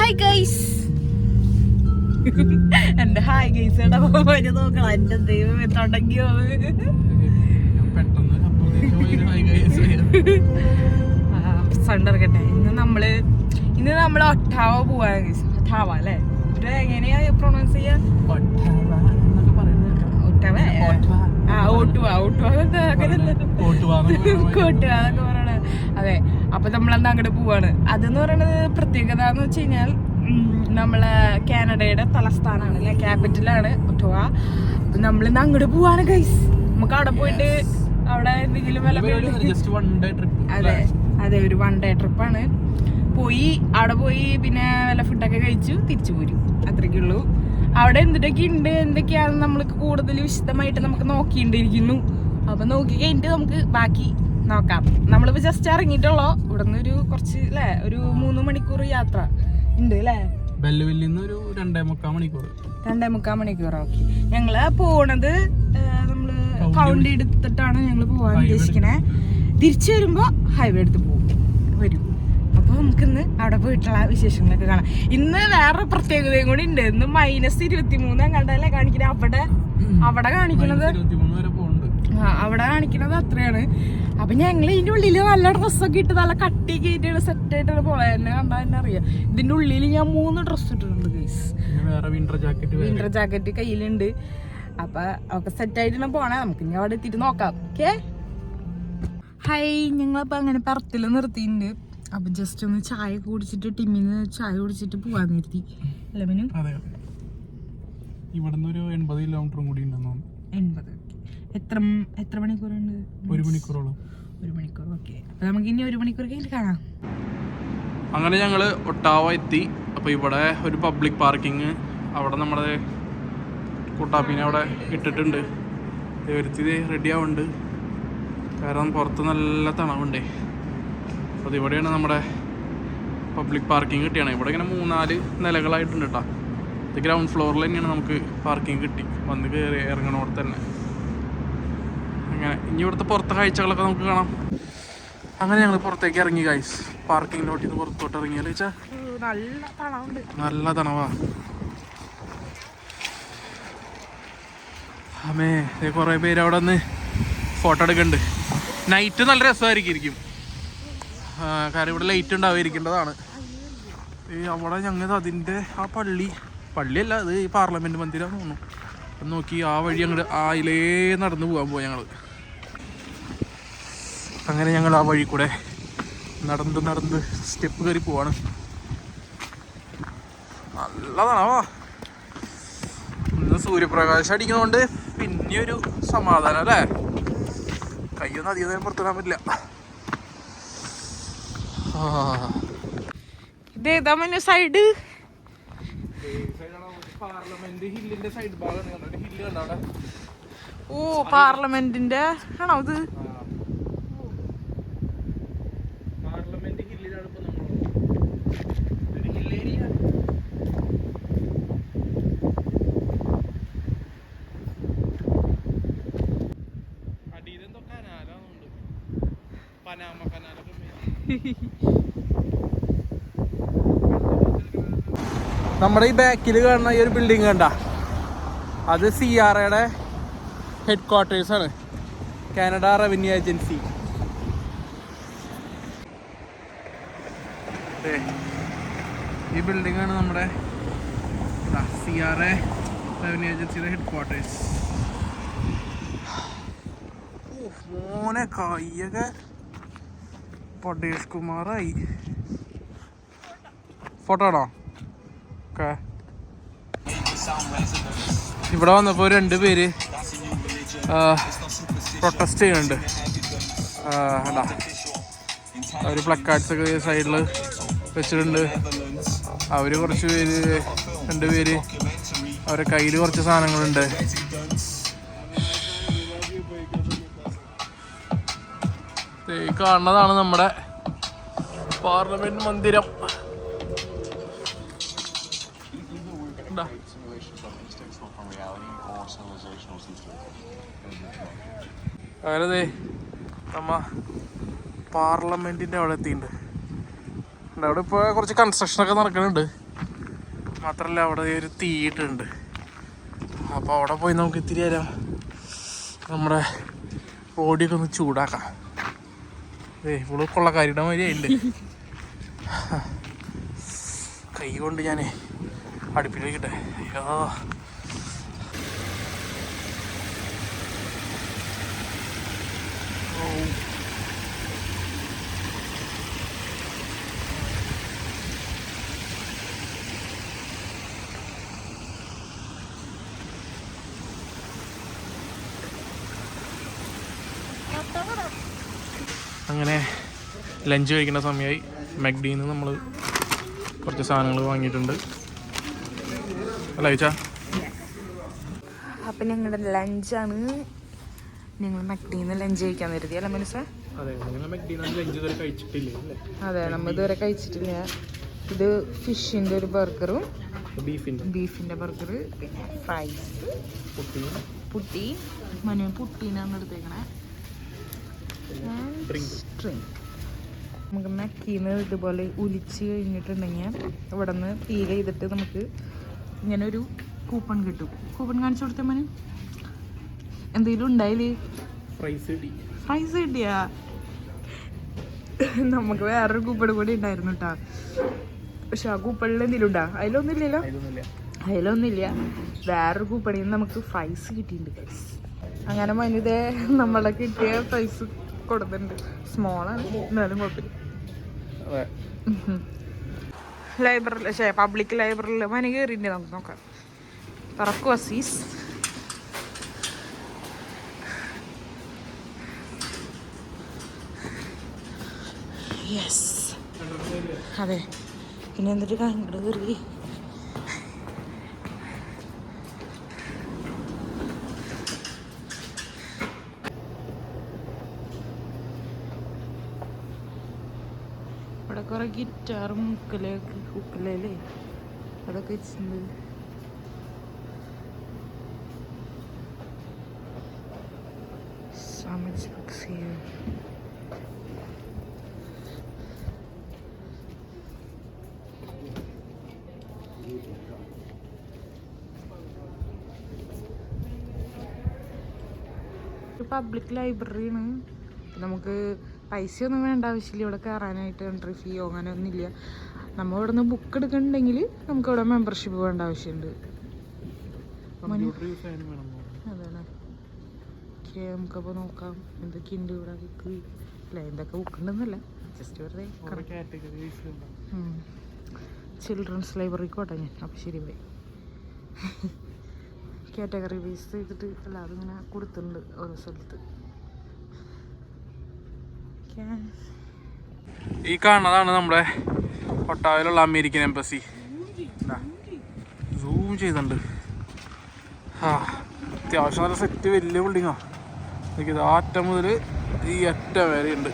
Hi guys. എന്റെ hi guys നോക്കണം. എന്റെ ദൈവം തുടങ്ങിയോ സണ്ടർക്കട്ടെ. ഇന്ന് നമ്മള് ഒട്ടാവ പോവാ. ഒട്ടാവ അല്ലേ? എങ്ങനെയാ പ്രൊണൗൺസ് ചെയ്യാ? അതെ. അപ്പൊ നമ്മളന്ന് അങ്ങോട്ട് പോവാണ്. അതെന്ന് പറയുന്നത് പ്രത്യേകത എന്ന് വെച്ച് കഴിഞ്ഞാൽ നമ്മളെ കാനഡയുടെ തലസ്ഥാനാണ് അല്ലെ, ക്യാപിറ്റലാണ് ഒട്ടാവ. അപ്പൊ നമ്മളിന്ന് അങ്ങോട്ട് പോവാണ് ഗൈസ്. നമുക്ക് അവിടെ പോയിട്ട് അവിടെ എന്തെങ്കിലും അതെ ഒരു 1 ഡേ ട്രിപ്പാണ്. അവിടെ പോയി പിന്നെ വല്ല ഫുഡൊക്കെ കഴിച്ചു തിരിച്ചു പോരും. അത്രയ്ക്കുള്ളൂ. അവിടെ എന്തൊക്കെയാണെന്ന് നമ്മൾക്ക് കൂടുതൽ വിശദമായിട്ട് നമുക്ക് നോക്കിണ്ടിരിക്കുന്നു. അപ്പൊ നോക്കി കഴിഞ്ഞിട്ട് നമുക്ക് ബാക്കി നോക്കാം. നമ്മളിപ്പോ ജസ്റ്റ് ഇറങ്ങിയിട്ടുള്ളോ. ഇവിടെ നിന്ന് ഒരു കുറച്ച് അല്ലേ, ഒരു 3 മണിക്കൂർ യാത്ര ഉണ്ട് അല്ലേ? 2.25 മണിക്കൂർ. ഓക്കെ. ഞങ്ങള് പോണത് നമ്മള് കൗണ്ട് എടുത്തിട്ടാണ് ഞങ്ങള് പോവാൻ ഉദ്ദേശിക്കണേ. തിരിച്ചു വരുമ്പോ ഹൈവേ എടുത്ത് വരും. അപ്പൊ നമുക്കിന്ന് അവിടെ പോയിട്ടുള്ള വിശേഷങ്ങളൊക്കെ കാണാം. ഇന്ന് വേറൊരു പ്രത്യേകതയും കൂടി ഉണ്ട്. ഇന്ന് -23 കണ്ടല്ലേ കാണിക്കുന്നത്. അവിടെ കാണിക്കണത് അവിടെ കാണിക്കണത് അത്രയാണ്. അപ്പൊ ഞങ്ങൾ ഇതിന്റെ ഉള്ളില് നല്ല ഡ്രസ്സൊക്കെ ഇട്ട് നല്ല കട്ടിയൊക്കെ ആയിട്ടാണ് സെറ്റ് ആയിട്ടാണ് പോയത്. എന്നെ കണ്ടാൽ തന്നെ അറിയാം. ഇതിന്റെ ഉള്ളിൽ ഞാൻ 3 ഡ്രസ്സ് ഇട്ടിട്ടുണ്ട് ഗൈസ്. വിന്റർ ജാക്കറ്റ് കയ്യിലുണ്ട്. അപ്പൊ ഒക്കെ സെറ്റ് ആയിട്ടാണ് പോണേ. നമുക്ക് ഇനി അവിടെ എത്തിയിട്ട് നോക്കാം. ഓക്കെ. ഹായ്. ഞങ്ങളിപ്പോ അങ്ങനെ പറത്തില് നിർത്തിയിട്ടുണ്ട്. അപ്പൊ ജസ്റ്റ് ഒന്ന് ചായ കുടിച്ചിട്ട് ടിമ്മിന്ന് ചായ കുടിച്ചിട്ട് പോവാൻ നിർത്തി അല്ലേ മെനു? ഇവിടുന്ന് ഒരു 80 കിലോമീറ്ററും കൂടി ഉണ്ടെന്ന്. 80. എത്ര മണിക്കൂറുണ്ട്? 1 മണിക്കൂറോളം. 1 മണിക്കൂർ. ഓക്കെ. അപ്പൊ നമുക്ക് ഇനി 1 മണിക്കൂർ കഴിഞ്ഞിട്ട് കാണാം. അങ്ങനെ ഞങ്ങള് ഒട്ടാവ എത്തി. അപ്പൊ ഇവിടെ ഒരു പബ്ലിക് പാർക്കിങ് അവിടെ നമ്മുടെ കുട്ടാപ്പിനെ അവിടെ ഇട്ടിട്ടുണ്ട്. വരുത്തി റെഡി ആവുന്നുണ്ട്. കാരണം പുറത്ത് നല്ല തണവുണ്ടേ. അപ്പോൾ ഇവിടെയാണ് നമ്മുടെ പബ്ലിക് പാർക്കിംഗ് കിട്ടിയാണ്. ഇവിടെ ഇങ്ങനെ 3-4 നിലകളായിട്ടുണ്ട് കേട്ടോ. ഇത് ഗ്രൗണ്ട് ഫ്ലോറിൽ തന്നെയാണ് നമുക്ക് പാർക്കിംഗ് കിട്ടി. വന്ന് കയറി ഇറങ്ങണോടെ തന്നെ. അങ്ങനെ ഇനി ഇവിടുത്തെ പുറത്തെ കാഴ്ചകളൊക്കെ നമുക്ക് കാണാം. അങ്ങനെ ഞങ്ങൾ പുറത്തേക്ക് ഇറങ്ങി ഗൈസ്. പാർക്കിംഗ് ലോട്ടിൽ നിന്ന് പുറത്തോട്ട് ഇറങ്ങിയാൽ വെച്ചാൽ നല്ല തണവാ. അമ്മേ കുറേ പേര് അവിടെ നിന്ന് ഫോട്ടോ എടുക്കുന്നുണ്ട്. നൈറ്റ് നല്ല രസമായിരിക്കും. കാരണം ഇവിടെ ലൈറ്റ് ഉണ്ടായിരിക്കേണ്ടതാണ്. അവിടെ ഞങ്ങൾ അതിൻ്റെ ആ പള്ളിയല്ല, അത് ഈ പാർലമെൻറ്റ് മന്ദിരമാണെന്ന് തോന്നുന്നു. അപ്പം നോക്കി ആ വഴി അങ്ങോട്ട് ആയിലേ നടന്ന് പോകാൻ പോയി ഞങ്ങൾ. അങ്ങനെ ഞങ്ങൾ ആ വഴി കൂടെ നടന്ന് സ്റ്റെപ്പ് കയറി പോവാണ്. നല്ലതാണോ? ഇന്ന് സൂര്യപ്രകാശം അടിക്കുന്നതുകൊണ്ട് പിന്നെയൊരു സമാധാനം അല്ലേ? കയ്യൊന്നും അധികം നേരം പുറത്തിടാൻ പറ്റില്ല. ഇതേതാ മെനു സൈഡ്? പാർലമെന്റ് ഹില്ലിന്റെ സൈഡ് ഭാഗമാണ്. ഓ, പാർലമെന്റിന്റെ ആണോ ഇത്? പാർലമെന്റ് ഹില്ലിലാണ് ഇപ്പൊ നമ്മൾ. Hill area. അടിയിലെന്തോ കനാലുണ്ട്. പനാമ കനാലൊക്കെ. നമ്മുടെ ഈ ബാക്കിൽ കാണുന്ന ഈ ഒരു ബിൽഡിംഗ് കണ്ട, അത് CRAയുടെ ഹെഡ് ക്വാർട്ടേഴ്സ് ആണ്. Canada revenue agency. ഈ ബിൽഡിംഗ് ആണ് നമ്മുടെ CRA റവന്യൂ ഏജൻസിയുടെ ഹെഡ് ക്വാർട്ടേഴ്സ്. മോനെ കയ്യൊക്കെ പടേഷ് കുമാറായി. ഫോട്ടോ ആണോ? ഓക്കെ. ഇവിടെ വന്നപ്പോൾ 2 പേര് പ്രൊട്ടസ്റ്റ് ചെയ്യുന്നുണ്ട്. അല്ല, അവർ പ്ലക്കാർഡ്സ് ഒക്കെ സൈഡിൽ വെച്ചിട്ടുണ്ട്. അവർ കുറച്ച് പേര് 2 പേര് അവരുടെ കയ്യിൽ കുറച്ച് സാധനങ്ങളുണ്ട്. കാണുന്നതാണ് നമ്മുടെ പാർലമെന്റ് മന്ദിരം. അങ്ങനെ നമ്മ പാർലമെന്റിന്റെ അവിടെ എത്തിയിട്ടുണ്ട്. അവിടെ ഇപ്പോൾ കുറച്ച് കൺസ്ട്രക്ഷനൊക്കെ നടക്കുന്നുണ്ട്. മാത്രല്ല അവിടെ ഒരു തീയിട്ടുണ്ട്. അപ്പോൾ അവിടെ പോയി നമുക്ക് ഇത്തിരി നേരം നമ്മുടെ ബോഡിയൊക്കെ ഒന്ന് ചൂടാക്കാം. ഇവിടെ കൊള്ളക്കാരിയുടെ മാതിരിയുണ്ട്. കൈ കൊണ്ട് ഞാൻ അടുപ്പിലേക്കിട്ടെ. അയ്യോ അങ്ങനെ ലഞ്ച് കഴിക്കുന്ന സമയമായി. മെക്ഡിയിൽ നിന്ന് നമ്മൾ കുറച്ച് സാധനങ്ങൾ വാങ്ങിയിട്ടുണ്ട് അല്ല ചോദിച്ചാ. അപ്പം ഞങ്ങളുടെ ലഞ്ചാണ്. ഞങ്ങൾ മെക്ഡിയിൽ നിന്ന് ലഞ്ച് കഴിക്കാൻ കരുതി അല്ല മനസ്സാ? അതെ, ലഞ്ച് ഇതുവരെ കഴിച്ചിട്ടില്ല. അതെ, നമ്മൾ ഇതുവരെ കഴിച്ചിട്ടില്ല. ഇത് ഫിഷിൻ്റെ ഒരു ബർഗറും ബീഫിൻ്റെ ബർഗർ, പിന്നെ ഫ്രൈസ്, പുട്ടി പുട്ടീനാണ് എടുത്തേക്കണേ. നമുക്ക് മെക്കിന്ന് ഇതുപോലെ ഉലിച്ച് കഴിഞ്ഞിട്ടുണ്ടെങ്കിൽ ഇവിടെ നിന്ന് പീൽ ചെയ്തിട്ട് നമുക്ക് ഇങ്ങനെ ഒരു കൂപ്പൺ കിട്ടും. കൂപ്പൺ കാണിച്ചു കൊടുത്ത മോനെ എന്തെങ്കിലും ഉണ്ടായില്ലേ? ഫ്രൈസ് കിട്ടിയാ? നമുക്ക് വേറൊരു കൂപ്പൺ കൂടി ഉണ്ടായിരുന്നു കേട്ടോ. പക്ഷെ ആ കൂപ്പണിൽ എന്തെങ്കിലും ഉണ്ടാ? അതിലൊന്നുമില്ലല്ലോ. വേറൊരു കൂപ്പണിൽ നിന്ന് നമുക്ക് ഫ്രൈസ് കിട്ടിയിട്ടുണ്ട്. അങ്ങനെ മനുതേ നമ്മളെ കിട്ടിയ ഫ്രൈസ് കൊടുത്തിട്ടുണ്ട്. സ്മോളാണ് എന്നാലും കുഴപ്പമില്ല. ലൈബ്രറി പബ്ലിക് ലൈബ്രറിയിൽ മന കയറിയിട്ടുണ്ട്. നമുക്ക് നോക്കാം. തുറക്കും അസീസ്. യെസ്, അതെ. പിന്നെ എന്നിട്ട് കണ്ടു കയറി. ഇവിടെ കുറെ ഗിറ്റാറും ഉക്കലല്ലേ അതൊക്കെ വെച്ചിട്ടുണ്ട്. പബ്ലിക് ലൈബ്രറിയാണ്. നമുക്ക് പൈസയൊന്നും വേണ്ട ആവശ്യമില്ല ഇവിടെ കയറാനായിട്ട്. എൻട്രി ഫീയോ അങ്ങനെ ഒന്നുമില്ല. നമ്മൾ ഇവിടെ നിന്ന് ബുക്ക് എടുക്കണമെങ്കിൽ നമുക്ക് ഇവിടെ മെമ്പർഷിപ്പ് വേണ്ട ആവശ്യമുണ്ട്. അതാണ്. ഓക്കെ, നമുക്കപ്പോൾ നോക്കാം എന്തൊക്കെയുണ്ട് ഇവിടെ ബുക്ക്. അല്ല എന്തൊക്കെ ബുക്ക് ഉണ്ടെന്നല്ല, ജസ്റ്റ് വെറുതെ ചിൽഡ്രൻസ് ലൈബ്രറിക്കോട്ടെ ഞാൻ. അപ്പോൾ ശരി, ബൈ. കാറ്റഗറി ബേസ് ചെയ്തിട്ട് അല്ലാതെ ഇങ്ങനെ കൊടുത്തിട്ടുണ്ട് ഓരോ സ്ഥലത്ത്. ഈ കാണുന്നതാണ് നമ്മുടെ ഒട്ടാവയിലുള്ള അമേരിക്കൻ എംബസി. സൂം ചെയ്തിട്ടുണ്ട്. അത്യാവശ്യം നല്ല സെറ്റ് വലിയ ബിൽഡിങ്ങാണ്. ഇത് അറ്റം മുതൽ ഈ അറ്റം വരെ ഉണ്ട്.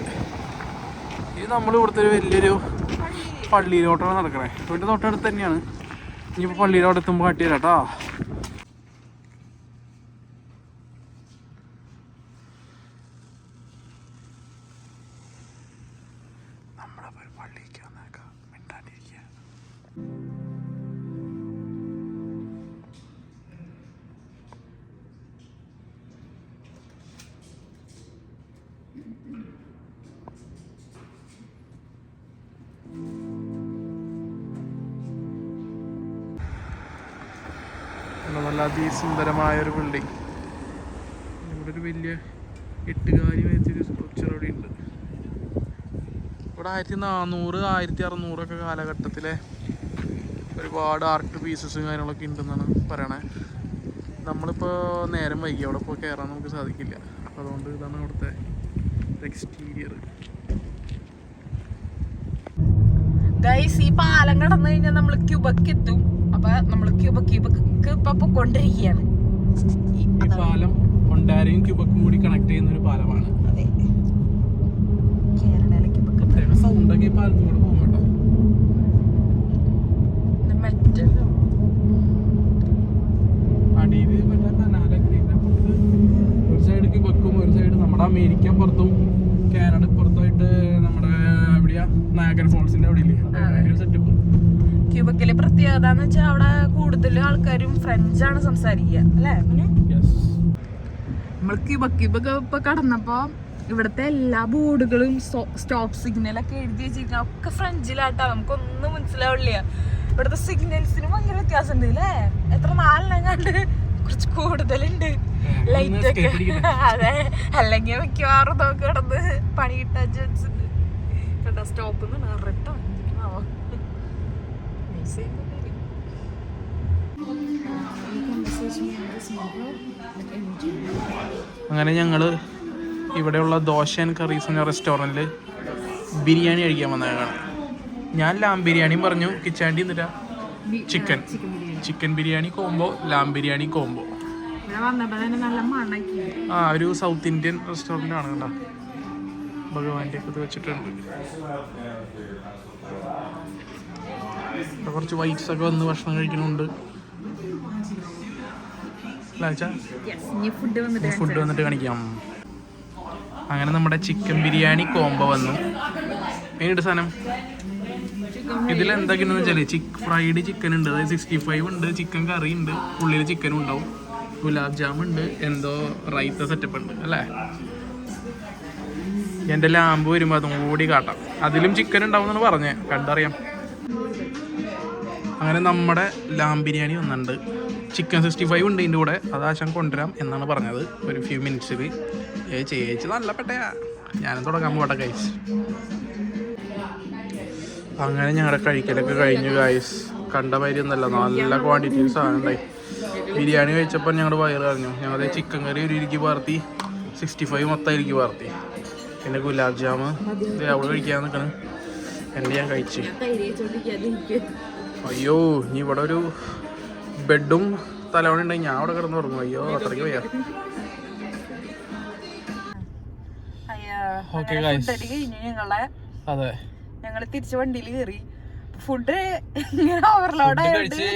ഇത് നമ്മൾ ഇവിടുത്തെ ഒരു വലിയൊരു പള്ളിയിലോട്ടാണ് നടക്കണേ. വീട്ടിൽ തൊട്ടടുത്ത് തന്നെയാണ്. ഇനിയിപ്പോൾ പള്ളിയിലോട്ട് എത്തുമ്പോൾ കാട്ടി തരാം കേട്ടോ. നല്ല അതിസുന്ദരമായൊരു ബിൽഡിങ്. ഇവിടെ ഒരു വലിയ എട്ടുകാലി വെച്ചൊരു സ്ട്രക്ചർ ഇവിടെ ഉണ്ട്. ഇവിടെ 1400, 1600 കാലഘട്ടത്തിലെ ഒരുപാട് ആർട്ട് പീസസും കാര്യങ്ങളൊക്കെ ഉണ്ടെന്നാണ് പറയണേ. നമ്മളിപ്പോൾ നേരം വൈകി അവിടെ പോയി കയറാൻ നമുക്ക് സാധിക്കില്ല. അപ്പോൾ അതുകൊണ്ട് ഇതാണ് ഇവിടുത്തെ എക്സ്റ്റീരിയർ. ഈ പാലം കടന്നു കഴിഞ്ഞാൽ നമ്മൾ ക്യൂബക്ക് എത്തും. അപ്പൊ നമ്മൾ ക്യൂബക്ക് ഇപ്പൊ പൊക്കൊണ്ടിരിക്കുകയാണ്. ഈ പാലം ഒണ്ടാരയും ക്യൂബക്കും കൂടി കണക്ട് ചെയ്യുന്ന ഒരു പാലമാണ്. അതെ, കേരളയിലെ ക്യൂബക്ക് സൗണ്ടൊക്കെ ഈ പാലത്തും കൂടെ പോകും കേട്ടോ. അടിയിൽ മറ്റേ കനാലൊക്കെ ഒരു സൈഡ് ക്യൂബക്കും ഒരു സൈഡ് നമ്മുടെ അമേരിക്ക പുറത്തും കാനഡ പുറത്തായിട്ട് നമ്മുടെ എവിടെയാ നയാഗര ഫോൾസിന്റെ അവിടെ ഇല്ലേ സെറ്റപ്പ്. ക്യൂബക്കിലെ പ്രത്യേകത എന്ന് വെച്ചാൽ അവിടെ കൂടുതൽ ആൾക്കാരും ഫ്രഞ്ചാണ് സംസാരിക്കുക അല്ലേ? നമ്മൾ ക്യൂബക്ക് ഇപ്പൊ കടന്നപ്പോ ഇവിടുത്തെ എല്ലാ ബോർഡുകളും സ്റ്റോപ്പ് സിഗ്നലൊക്കെ എഴുതി വെച്ചിരിക്കുന്ന ഒക്കെ ഫ്രഞ്ചിലാട്ടാ. നമുക്കൊന്നും മനസ്സിലാവില്ല. ഇവിടുത്തെ സിഗ്നൽസിന് ഭയങ്കര വ്യത്യാസം ഉണ്ട് അല്ലേ? എത്ര 4 കണ്ട് കുറച്ച് കൂടുതലുണ്ട് ലൈറ്റ് ഒക്കെ. അതെ, അല്ലെങ്കിൽ മിക്കവാറും നോക്കി കിടന്ന് പണി കിട്ടാൻ ചാൻസ് ഉണ്ട്. കണ്ടോ സ്റ്റോപ്പ് റിട്ടോ അങ്ങനെ ഞങ്ങള് ഇവിടെയുള്ള ദോശ ആൻഡ് കറീസ് എന്ന റെസ്റ്റോറൻറ്റിൽ ബിരിയാണി കഴിക്കാൻ വന്നതാണ്. ഞാൻ ലാം ബിരിയാണിയും പറഞ്ഞു, കിച്ചാണ്ടി എന്നിട്ടാ ചിക്കൻ ബിരിയാണി കോംബോ, ലാം ബിരിയാണി കോംബോ. ഒരു സൗത്ത് ഇന്ത്യൻ റെസ്റ്റോറൻ്റ് ആണ് കേട്ടോ. ഭഗവാന്റെ ഒക്കെ വെച്ചിട്ടുണ്ട്. കുറച്ച് വൈറ്റ്സ് ഒക്കെ വന്ന് ഭക്ഷണം കഴിക്കുന്നുണ്ട്. ഫുഡ് വന്നിട്ട് കാണിക്കാം. അങ്ങനെ നമ്മുടെ ചിക്കൻ ബിരിയാണി കോംബോ വന്നു. ഏത് സാധനം ഇതിലെന്തൊക്കെയാണെന്ന് വെച്ചാൽ ഫ്രൈഡ് ചിക്കൻ ഉണ്ട്, അതായത് 65 ഉണ്ട്, ചിക്കൻ കറി ഉണ്ട്, ഉള്ളിൽ ചിക്കനും ഉണ്ടാവും, ഗുലാബ് ജാം ഉണ്ട്, എന്തോ റൈത്ത സെറ്റപ്പ് ഉണ്ട് അല്ലേ? എൻ്റെ ലാമ്പ് വരുമ്പോൾ അതും കൂടി കാട്ടാം. അതിലും ചിക്കൻ ഉണ്ടാവും എന്നാണ് പറഞ്ഞത്, കണ്ടറിയാം. അങ്ങനെ നമ്മുടെ ലാം ബിരിയാണി വന്നിട്ടുണ്ട്. ചിക്കൻ 65 ഉണ്ട് ഇതിൻ്റെ കൂടെ. അത് ആശം കൊണ്ടുവരാം എന്നാണ് പറഞ്ഞത് ഒരു ഫ്യൂ മിനിറ്റ്സിൽ. ചേച്ചി നല്ല പെട്ടയാ, ഞാനും തുടങ്ങാൻ പോട്ടെ ഗൈസ്. അങ്ങനെ ഞങ്ങളുടെ കഴിക്കലൊക്കെ കഴിഞ്ഞു ഗൈസ്. കണ്ട മാതിരി ഒന്നല്ല, നല്ല ക്വാണ്ടിറ്റിയിൽ സാധനം ഉണ്ടായി. ബിരിയാണി കഴിച്ചപ്പോൾ ഞങ്ങളുടെ വയറ് അറിഞ്ഞു. ഞങ്ങളുടെ ചിക്കൻ കറി ഒരു ഇരിക്കി പാർത്തി, 65 മൊത്തം ഇരിക്കി പാർത്തി, പിന്നെ ഗുലാബ് ജാമ് അവള് കഴിക്കാൻ നിൽക്കണം. എൻ്റെ ഞാൻ കഴിച്ചു. അയ്യോ, ഇനി ഇവിടെ ഒരു ബെഡും തലവണ ഉണ്ടെങ്കിൽ ഞാൻ അവിടെ കിടന്ന് ഉറങ്ങും. അയ്യോ, അത്രയ്ക്ക് വയ്യ. അതെ, ഞങ്ങള് തിരിച്ച് വണ്ടിയിൽ കയറി. ഫുഡ് ഓവർലോഡ് കഴിച്ച്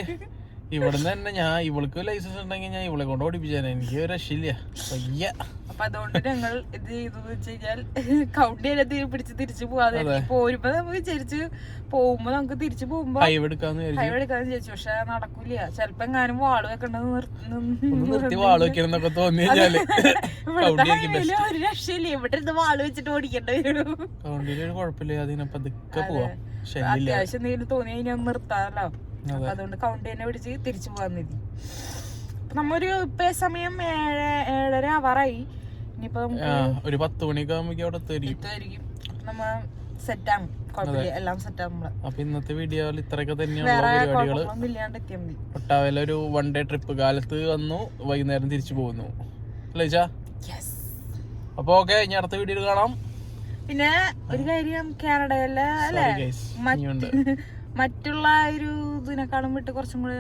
ഇവിടുന്ന് തന്നെ ഞാൻ ഇവൾക്ക് ലൈസൻസ് ഉണ്ടെങ്കിൽ ഞാൻ ഇവളെ കൊണ്ട് ഓടിപ്പിച്ചാൽ എനിക്ക് രക്ഷയില്ല. വയ്യ. അപ്പൊ അതുകൊണ്ട് ഞങ്ങൾ ഇത് ചെയ്തെന്ന് വെച്ച് കഴിഞ്ഞാൽ കൗണ്ട് ചെയ്യാൻ പിടിച്ച് തിരിച്ചു പോവാതെ പോരുമ്പോ നമുക്ക് വിചാരിച്ച് പോകുമ്പോ നമുക്ക് തിരിച്ചു പോകുമ്പോ ഹൈവേ എടുക്കാന്ന് വിചാരിച്ചു. പക്ഷെ നടക്കൂല. ചിലപ്പോ എങ്ങാനും വാള് വെക്കണ്ടെന്ന് വാള് വെക്കണമെന്നൊക്കെ തോന്നി കഴിഞ്ഞാല് ഒരു രക്ഷയില്ല. ഇവിടെ ഇരുന്ന് വാള് വെച്ചിട്ട് ഓടിക്കേണ്ടി വരും. കൗണ്ടില് കുഴപ്പമില്ല, അതിനൊക്കെ പോവാം. അത്യാവശ്യം എന്തെങ്കിലും തോന്നി കഴിഞ്ഞാൽ നിർത്താമല്ലോ. അതുകൊണ്ട് കൗണ്ട് തന്നെ പിടിച്ച് തിരിച്ചു പോകാൻ മതി. നമ്മൊരു ഇപ്പൊ സമയം 7:30 ആവാറായി. ഇനിയിപ്പോ ഒരു 10 മണിയൊക്കെ ആകുമ്പോ അവിടെ എത്തുമായിരിക്കും. നമ്മ സെറ്റാണ്, കുഴപ്പമില്ല, എല്ലാം സെറ്റാണ്. അപ്പൊ ഇന്നത്തെ വീഡിയോയിൽ ഇത്രയൊക്കെ തന്നെയുള്ള പരിപാടികള്. ഒട്ടാവല ഒരു 1 ഡേ ട്രിപ്പ്. കാലത്ത് വന്നു, വൈകുന്നേരം തിരിച്ചു പോകുന്നു അല്ലേ ചാ? അപ്പൊ ഓക്കെ, ഇനി അടുത്ത വീഡിയോയിൽ കാണാം. പിന്നെ ഒരു കാര്യം, കാനഡയിലെ അല്ലെ മറ്റുള്ള ഒരു ഇതിനെക്കാളും വിട്ട് കുറച്ചും കൂടെ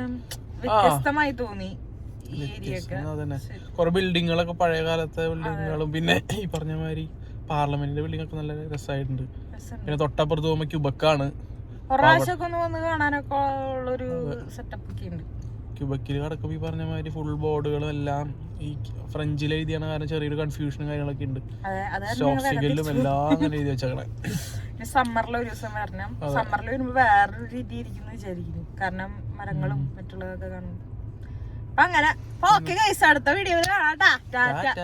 വ്യത്യസ്തമായി തോന്നി ഈ ഏരിയ. കുറെ ബിൽഡിങ്ങുകളൊക്കെ, പഴയ കാലത്തെ ബിൽഡിങ്ങുകളും, പിന്നെ ഈ പറഞ്ഞ മാതിരി പാർലമെന്റിന്റെ ബിൽഡിംഗ് ഒക്കെ നല്ല രസമായിട്ടുണ്ട്. പിന്നെ തൊട്ടപ്പുറത്ത് പോകുമ്പോ ക്യൂബക്കാണ്. ഒരാഴ്ചയൊക്കെ ഒന്ന് വന്ന് കാണാനൊക്കെ ഉള്ളൊരു സെറ്റപ്പ് ഒക്കെ ഉണ്ട്. ക്യൂബക്കിൽ കിടക്കുമ്പോ ഈ പറഞ്ഞ മാതിരി ഫുൾ ബോർഡുകളും എല്ലാം ഈ ഫ്രഞ്ചിൽ എഴുതിയാണ്. കാരണം ചെറിയൊരു കൺഫ്യൂഷനും കാര്യങ്ങളൊക്കെ ഉണ്ട്. സ്റ്റോപ്പ് സിഗ്നലും എല്ലാം അങ്ങനെ എഴുതി വെച്ചേക്കണേ. സമ്മറിൽ ഒരു ദിവസം വരണം. സമ്മറിൽ വരുമ്പോ വേറൊരു രീതി ഇരിക്കുന്നു വിചാരിക്കുന്നു, കാരണം മരങ്ങളും മറ്റുള്ളതൊക്കെ കാണുന്നു. അപ്പൊ അങ്ങനെ ഓക്കെ ഗൈസ്, അടുത്ത വീഡിയോയിൽ കാണാം. ടാറ്റാ.